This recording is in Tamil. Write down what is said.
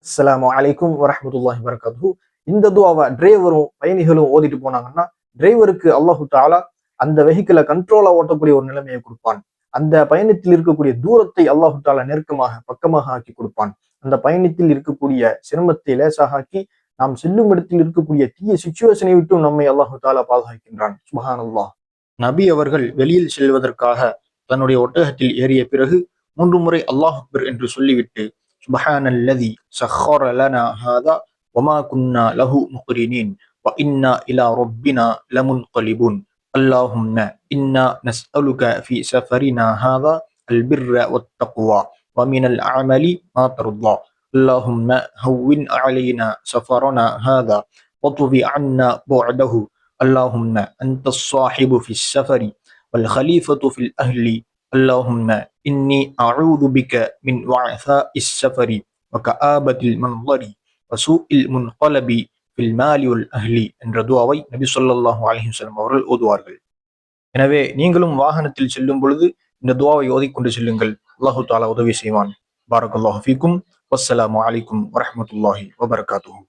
அஸ்ஸலாமு அலைக்கும் வரஹ்மத்துல்லாஹி வபரகாத்துஹு. இந்த துஆவை டிரைவரும் பயணிகளும் ஓதிட்டு போனாங்கன்னா, டிரைவருக்கு அல்லாஹு தஆலா அந்த வெஹிக்கிளை கண்ட்ரோலா ஓட்டக்கூடிய ஒரு நிலைமையை கொடுப்பான். அந்த பயணத்தில் இருக்கக்கூடிய தூரத்தை அல்லாஹு தஆலா நெருக்கமாக பக்கமாக ஆக்கி கொடுப்பான். அந்த பயணத்தில் இருக்கக்கூடிய சிரமத்தை லேசாக ஆக்கி நாம் செல்லும் இடத்தில் இருக்கக்கூடிய தீய சிச்சுவேஷனை விட்டு நம்மை அல்லாஹு தஆலா பாதுகாக்கின்றான். சுப்ஹானல்லாஹ். நபி அவர்கள் வெளியில் செல்வதற்காக தன்னுடைய ஒட்டகத்தில் ஏறிய பிறகு 3 முறை அல்லாஹ் அக்பர் என்று சொல்லிவிட்டு சுப்ஹானல்லதி சஹ்ஹர லனா ஹாதா வமா குன்னா லஹு முக்ரினீன் வ இன்னா இலா ரப்பினா லமுன்கலிபூன் அல்லாஹும்ம இன்னா நஸ்அலுக ஃபி சஃபரினா ஹாதா البر والتقوى ومن العمل ما ترضى اللهم هون علينا سفرنا هذا واطوي عنا بعده اللهم أنت الصاحب في السفر والخليفة في الأهل اللهم إني أعوذ بك من وعثاء السفر وكآبة المنظر وسوء المنقلب في المال والأهل என்ற துஆவை நபி ஸல்லல்லாஹு அலைஹி வஸல்லம் அவர்கள் ஓதுவார்கள். எனவே நீங்களும் வாகனத்தில் செல்லும் பொழுது இந்த துஆவை ஓதிக்கொண்டு செல்லுங்கள். அல்லாஹு தஆலா உதவி செய்வான். பாரக்கல்லாஹு ஃபீக்கும். வஸ்ஸலாமு அலைக்கும் வரஹ்மத்துல்லாஹி வபரகாத்துஹு.